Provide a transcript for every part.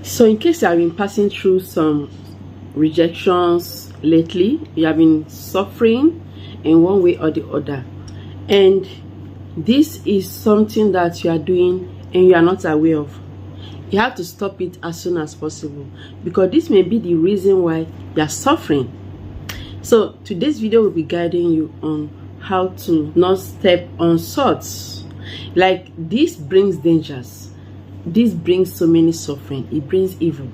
So in case you have been passing through some rejections lately, you have been suffering in one way or the other, and this is something that you are doing and you are not aware of, you have to stop it as soon as possible, because this may be the reason why you are suffering. So today's video will be guiding you on how to not step on swords. Like, this brings dangers, this brings so many suffering, it brings evil.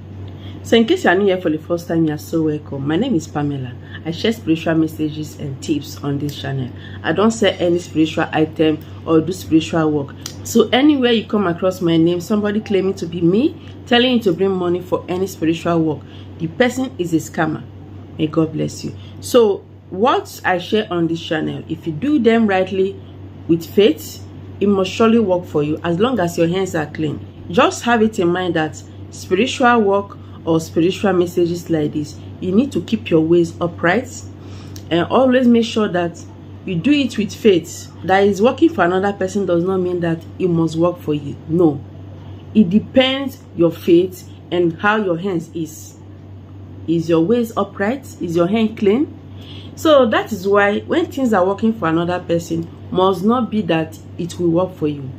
So in case you are new here for the first time, you are so welcome. My name is Pamela. I share spiritual messages and tips on this channel. I don't sell any spiritual item or do spiritual work. So anywhere you come across my name, somebody claiming to be me, telling you to bring money for any spiritual work, the person is a scammer. May God bless you. So what I share on this channel, if you do them rightly with faith, it must surely work for you as long as your hands are clean. Just have it in mind that spiritual work or spiritual messages like this, you need to keep your ways upright and always make sure that you do it with faith. That is working for another person does not mean that it must work for you. No, it depends your faith and how your hands is. Is your ways upright? Is your hand clean? So that is why when things are working for another person, must not be that it will work for you.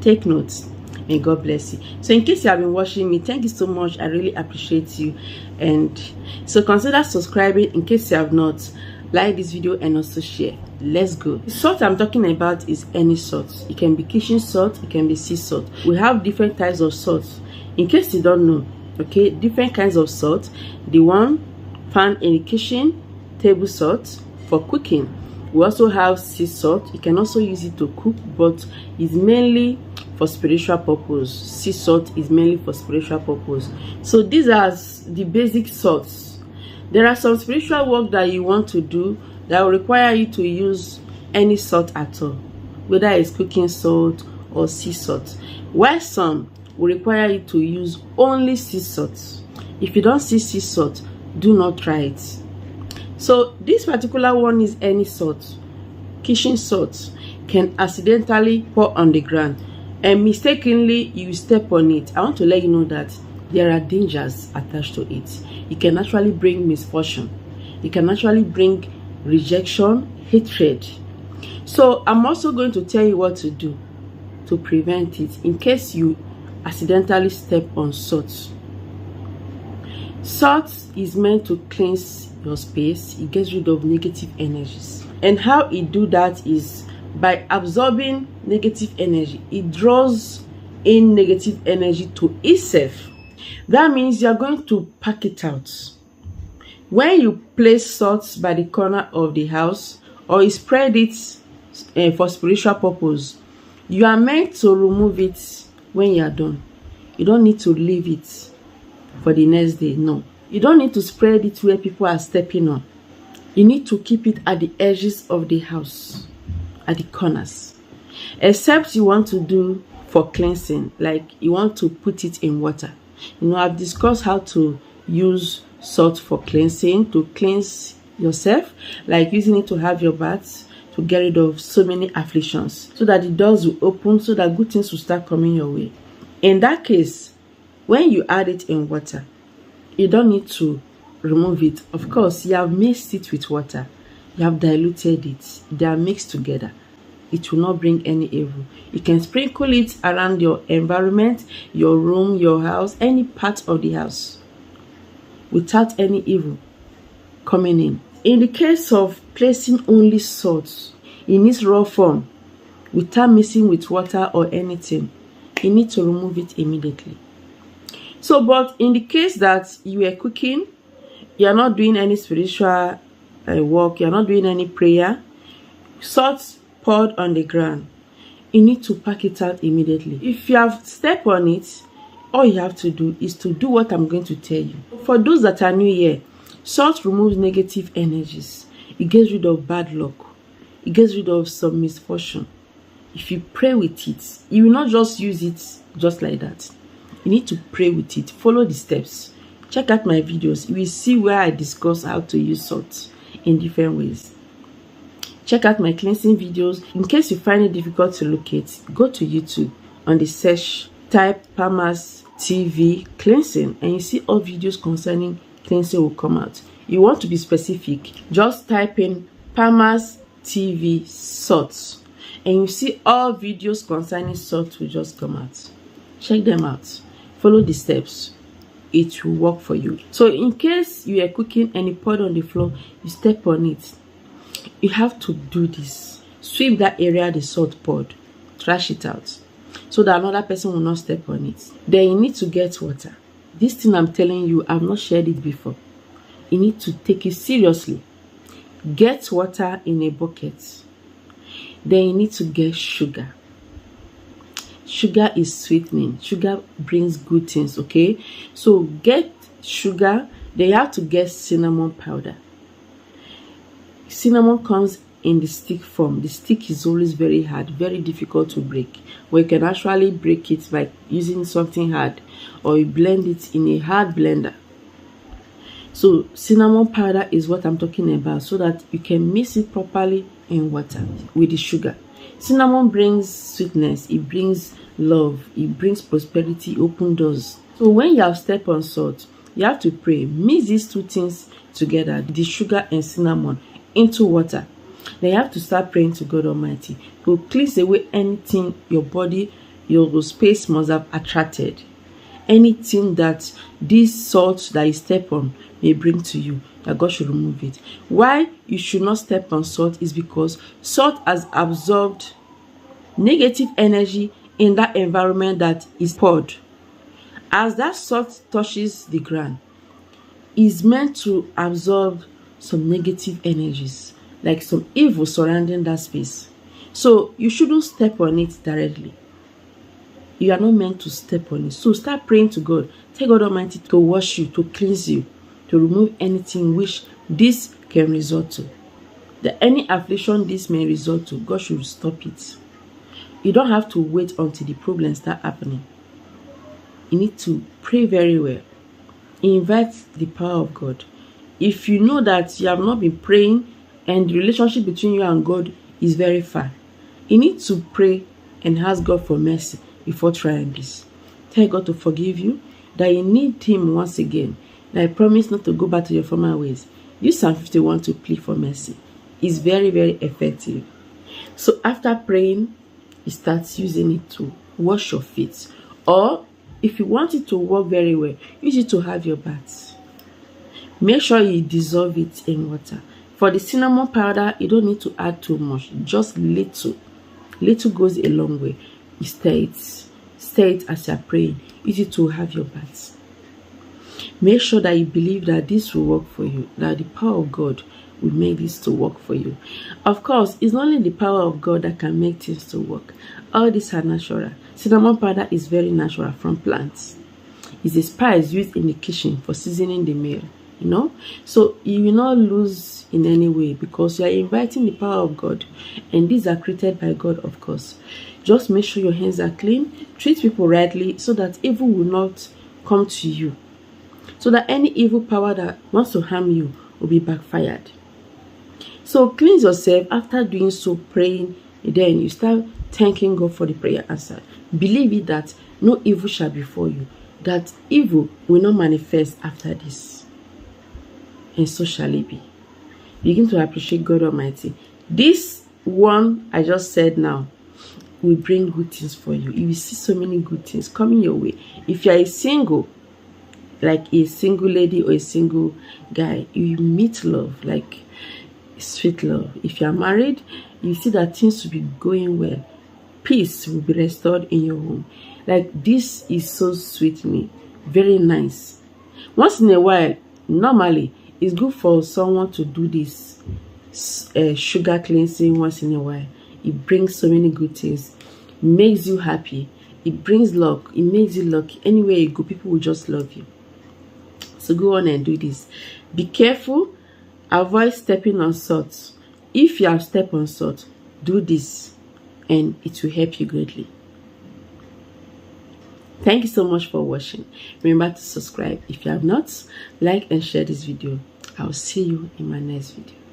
Take notes. May God bless you. So in case you have been watching me, thank you so much. I really appreciate you. And so consider subscribing in case you have not. Like this video and also share. Let's go. The salt I'm talking about is any salt. It can be kitchen salt, it can be sea salt. We have different types of salt. In case you don't know, okay, different kinds of salt. The one found in the kitchen, table salt for cooking. We also have sea salt. You can also use it to cook, but it's mainly for spiritual purpose. Sea salt is mainly for spiritual purpose. So these are the basic salts. There are some spiritual work that you want to do that will require you to use any salt at all, whether it's cooking salt or sea salt, while some will require you to use only sea salt. If you don't see sea salt, do not try it. So this particular one is any salt. Kitchen salt can accidentally pour on the ground and mistakenly you step on it. I want to let you know that there are dangers attached to it. It can actually bring misfortune. It can actually bring rejection, hatred. So I'm also going to tell you what to do to prevent it in case you accidentally step on salt. Salt is meant to cleanse your space. It gets rid of negative energies. And how it do that is by absorbing negative energy. It draws in negative energy to itself. That means you are going to pack it out. When you place salt by the corner of the house or you spread it for spiritual purpose, you are meant to remove it when you are done. You don't need to leave it for the next day. No, you don't need to spread it where people are stepping on. You need to keep it at the edges of the house, at the corners, except you want to do for cleansing, like you want to put it in water. You know, I've discussed how to use salt for cleansing, to cleanse yourself, like using it to have your bath, to get rid of so many afflictions, so that the doors will open, so that good things will start coming your way. In that case, when you add it in water, you don't need to remove it. Of course, you have mixed it with water. You have diluted it. They are mixed together. It will not bring any evil. You can sprinkle it around your environment, your room, your house, any part of the house, without any evil coming in. In the case of placing only salt in its raw form, without mixing with water or anything, you need to remove it immediately. So, but in the case that you are cooking, you are not doing any spiritual work, you are not doing any prayer, salt poured on the ground, you need to pack it out immediately. If you have stepped on it, all you have to do is to do what I'm going to tell you. For those that are new here, salt removes negative energies. It gets rid of bad luck. It gets rid of some misfortune. If you pray with it, you will not just use it just like that. You need to pray with it. Follow the steps. Check out my videos. You will see where I discuss how to use salt in different ways. Check out my cleansing videos. In case you find it difficult to locate, go to YouTube. On the search, type Pama's TV cleansing, and you see all videos concerning cleansing will come out. You want to be specific, just type in Palmer's TV salts, and you see all videos concerning salt will just come out. Check them out, follow the steps, it will work for you. So in case you are cooking and you pour it on the floor, you step on it, you have to do this. Sweep that area the salt poured, trash it out, so that another person will not step on it. Then you need to get water. This thing I'm telling you, I've not shared it before. You need to take it seriously. Get water in a bucket. Then you need to get sugar. Sugar is sweetening. Sugar brings good things, okay? So get sugar. Then you have to get cinnamon powder. Cinnamon comes in the stick form. The stick is always very hard, very difficult to break. But you can actually break it by using something hard, or you blend it in a hard blender. So cinnamon powder is what I'm talking about, so that you can mix it properly in water with the sugar. Cinnamon brings sweetness, it brings love, it brings prosperity, it opens doors. So when you have stepped on salt, you have to pray. Mix these two things together, the sugar and cinnamon, into water. Then you have to start praying to God Almighty to cleanse away anything your body, your space must have attracted. Anything that this salt that you step on may bring to you, that God should remove it. Why you should not step on salt is because salt has absorbed negative energy in that environment that is poured. As that salt touches the ground, it's meant to absorb some negative energies, like some evil surrounding that space. So you shouldn't step on it directly. You are not meant to step on it. So start praying to God. Tell God Almighty to wash you, to cleanse you, to remove anything which this can result to. That any affliction this may result to, God should stop it. You don't have to wait until the problems start happening. You need to pray very well. Invite the power of God. If you know that you have not been praying and the relationship between you and God is very far, you need to pray and ask God for mercy before trying this. Tell God to forgive you, that you need Him once again. And I promise not to go back to your former ways. Use Psalm 51 to plead for mercy. It's very, very effective. So after praying, you start using it to wash your feet. Or if you want it to work very well, use it to have your bath. Make sure you dissolve it in water. For the cinnamon powder, you don't need to add too much. Just little. Little goes a long way. You stir it as you're praying. Use it to have your bath. Make sure that you believe that this will work for you, that the power of God will make this to work for you. Of course, it's not only the power of God that can make things to work. All these are natural. Cinnamon powder is very natural from plants. It's a spice used in the kitchen for seasoning the meal, you know. So you will not lose in any way, because you are inviting the power of God, and these are created by God, of course. Just make sure your hands are clean. Treat people rightly, so that evil will not come to you, so that any evil power that wants to harm you will be backfired. So cleanse yourself. After doing so, praying, then you start thanking God for the prayer answer. Believe it that no evil shall befall you, that evil will not manifest after this, and so shall it be. Begin to appreciate God Almighty. This one I just said now will bring good things for you. You will see so many good things coming your way. If you are a single, like a single lady or a single guy, you meet love, like sweet love. If you are married, you see that things will be going well. Peace will be restored in your home. Like, this is so sweet to me. Very nice. Once in a while, normally, it's good for someone to do this sugar cleansing once in a while. It brings so many good things. It makes you happy. It brings luck. It makes you lucky. Anywhere you go, people will just love you. So go on and do this. Be careful. Avoid stepping on salt. If you have stepped on salt, do this, and it will help you greatly. Thank you so much for watching. Remember to subscribe if you have not. Like and share this video. I'll see you in my next video.